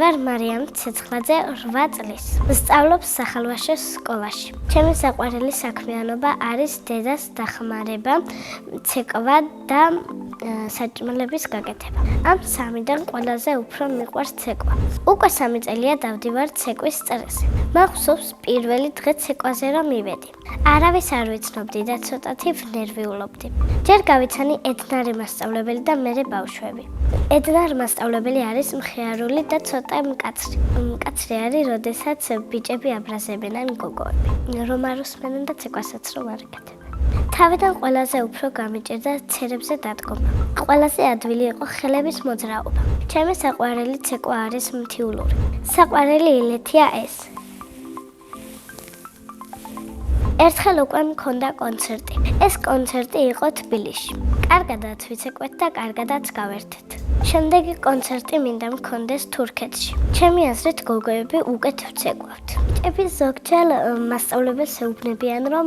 ვარ მარიამ ცეცხლაძე 8 წლის. ვსწავლობ სახალვაშოს სკოლაში. ჩემი საყვარელი საქმიანობა არის დედას დახმარება, ცეკვა და საჭმელების გაკეთება. ამ სამიდან ყველაზე უფრო მიყვარს ცეკვა. უკვე 3 წელია დავდივარ ცეკვის წრეზე. მახსოვს პირველი დღე ცეკვაზე რომ მივედი. არავის არ ვიცნობდი და ცოტათი ვნერვიულობდი. ჯერ გავიცანი ედნარი მასწავლებელი და მერე ბავშვები. ედნარ მასწავლებელი არის მხიარული და ცოტა მკაცრი. მკაცრი არის, როდესაც ბიჭები აბრაზებენ გოგოები. რომ არ უსმენენ და ცეკვასაც რომ არ ეკეთებენ. თავიდან ყველაზე უფრო გამიჭირდა ცერებზე დადგომა. ყველაზე ადვილი იყო ხელების მოძრაობა. ჩემი საყვარელი ცეკვა არის მთიულური. საყვარელი ილეთია ეს. ერთხელ უკვე მქონდა კონცერტი. ეს კონცერტი იყო თბილისში. კარგადაც ვიცეკვეთ და კარგადაც გავერთეთ. შემდეგი კონცერტი მინდა მქონდეს თურქეთში. ჩემი აზრით გოგოები უკეთ ვცეკვავთ. ბიჭები ზოგჯერ მასწავლებელს ეუბნებიან, რომ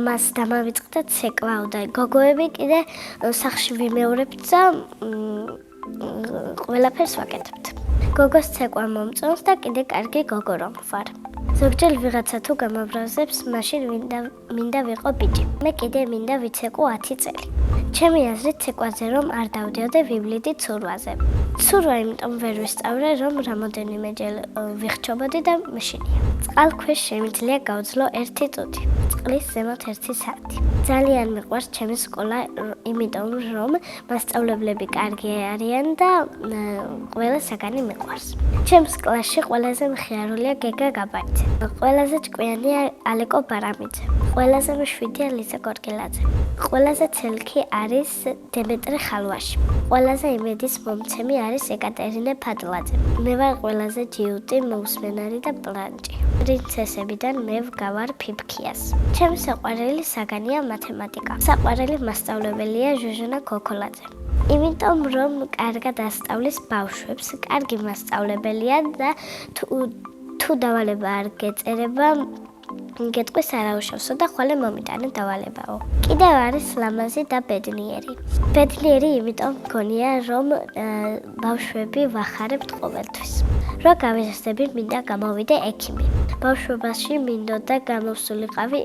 მას დამავიწყდა ცეკვაო და გოგოები კიდე სახლში ვიმეორებთ და ყველაფერს ვაკეთებთ. გოგოს ცეკვა მომწონს და კიდე კარგი გოგო რომ ვარ. ზოგჯერ ვიღაცა თუ გამაბრაზებს, მაშინ მინდა ვიყო ბიჭი. მე კიდე მინდა ვიცეკვო 10 წელი. ჩემი აზრით ცეკვაზე რომ არ დავდიოდე, ვივლიდი ცურვაზე. ცურვა იმიტომ ვერ ვისწავლე, რომ რამოდენიმეჯერ ვიხჩობოდი და მშინია. წყალქვეშ შემიძლია გავძლო 1 წუთი. წყლის ზემოთ 1 საათი. ძალიან მიყვარს ჩემი სკოლა, იმიტომ რომ მასწავლებლები კარგი არიან და ყველა საგანი მიყვარს. ჩემს კლასში ყველაზე მხიარულია გეგა გაბაიძე. ყველაზე ჭკვიანია ალეკო ბარამიძე. ყველაზე მშვიდია ლიზა გორგილაძე. ყველაზე ცელქი არის დემეტრე ხალვაში. ყველაზე იმედის მომცემი არის ეკატერინე ფადლაძე. მე ვარ ყველაზე ჯიუტი, მოусმენარი და პლანჭი. პრინცესებიდან მე ვგავარ ფიფქიას. ჩემი საყვარელი საგანია მათემატიკა. საყვარელი მასწავლებელია ჟუჟანა ქოქოლაძე. იმიტომ რომ კარგად ასწავლის ბავშვებს, კარგი მასწავლებელია და თუ დავალება არ გეწერება, გეტყვის არაუშავსო და ხოლე მომიტანე დავალებაო. კიდევ არის ლამაზი და ბედნიერი. ბედნიერი იმიტომ მგონია, რომ ბავშვები ვახარებთ ყოველთვის. რო გავიზრდები, მინდა გამოვიდე ექიმი. ბავშვობაში მინდოდა გამოვსულიყავი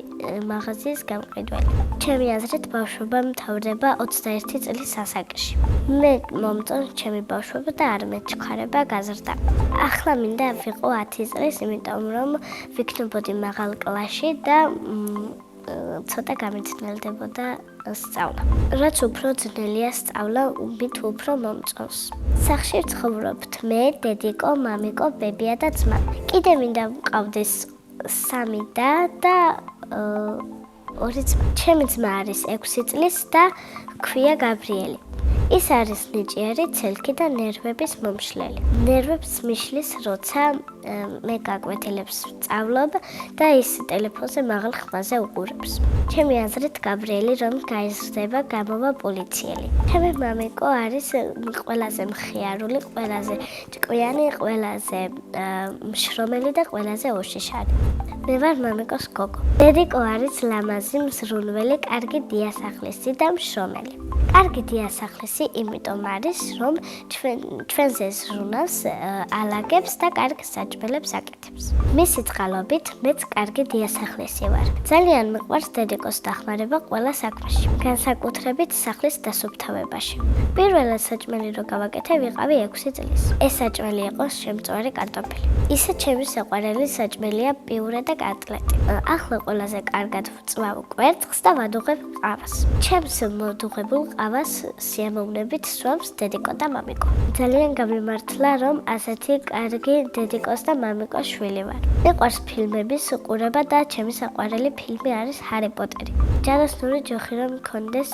მაღაზიის გამყიდველი. ჩემი აზრით ბავშვობა მთავრდება 21 წლის ასაკში. მე მომწონს ჩემი ბავშვობა და არ მეჩქარება გაზრდა. ახლა მინდა ვიყო 10 წლის, იმიტომ რომ ვიქნებოდი მაღალ კლასში და ცოტა გამიძნელდებოდა სწავლა. რაც უფრო ძნელია სწავლა, მით უფრო მომწონს. სახლში ვცხოვრობთ მე, დედიკო, მამიკო, ბებია და ძმა. კიდე მინდა მყავდეს 3 და 2 ძმა. ჩემი ძმა არის 6 წლის და ქვია გაბრიელი. ის არის ნიჭიერი, ცელქი და ნერვების მომშლელი. ნერვებს მიშლის, როცა მე გაკვეთილებს ვწავლობ და ის ტელეფონზე მაღალ ხმაზე უყურებს. ჩემი აზრით გაბრიელი რომ გაიზრდება, გამოვა პოლიციელი. ჩემი მამიკო არის ყველაზე მხიარული, ყველაზე ჭკვიანი, ყველაზე მშრომელი და ყველაზე უშიშარი. მე ვარ მამიკოს გოგო. დედიკო არის ლამაზი, მზრუნველი, კარგი დიასახლისი და მშრომელი. კარგი დიასახლისი იმიტომ არის, რომ ჩვენზე ზრუნავს, ალაგებს და კარგ საჭმელებს აკეთებს. მისი წყალობით მეც კარგი დიასახლისი ვარ. ძალიან მიყვარს დედიკოს დახმარება ყველა საქმეში, განსაკუთრებით სახლის დასუფთავებაში. პირველად საჭმელი რო გავაკეთე, ვიყავი 6 წლის. ეს საჭმელი იყო შემწვარი კარტოფილი. ისე ჩემი საყვარელი საჭმელია პიურე და კატლეტი. ახლა ყველაზე კარგად ვწვავ კვერცხს და ვადუღებ ყავას. ჩემს მოდუღებულ ყავას სიამოვნებით სვამს დედიკო და მამიკო. ძალიან გამიმართლა, რომ ასეთი კარგი დედიკოს და მამიკოს შვილი ვარ. მიყვარს ფილმების უყურება და ჩემი საყვარელი ფილმი არის ჰარი პოტერი. ჯადოსნური ჯოხი რომ მქონდეს,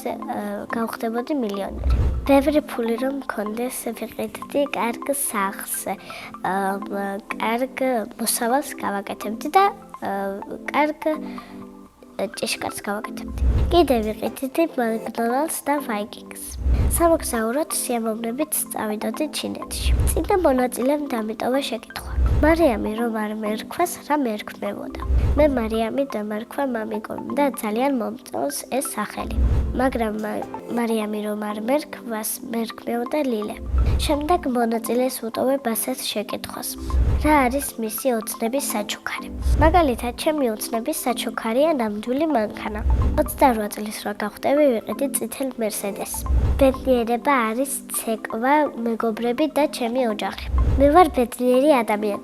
გავხდებოდი მილიონერი. ბევრი ფული რომ მქონდეს, ვიყიდდი კარგ სახლს, კარგ მოსავალს გავაკეთებდი და კარგ ჭიშკარს გავაკეთებდი. კიდე ვიყიდდი მაკდონალდს და ვაიკინგს. სამოგზაუროდ სიამოვნებით წავიდოდი ჩინეთში. წინა მონაწილემ დამიტოვა შეკითხვა. მარიამი რომ არ მერქვას, რა მერქმევოდა. მე მარიამი დამარქვა მამიკომ და ძალიან მომწონს ეს სახელი. მაგრამ მარიამი რომ არ მერქვას, მერქმევოდა ლილე. შემდეგ მონაწილეს უტოვებ ასეთ შეკითხვას. რა არის მისი ოცნების საჩუქარი? მაგალითად, ჩემი ოცნების საჩუქარია ნამდვილი მანქანა. 28 წლის რა გავხდები ვიყიდი წითელ მერსედესს. ბედნიერება არის ცეკვა, მეგობრები და ჩემი ოჯახი. მე ვარ ბედნიერი ადამიანი.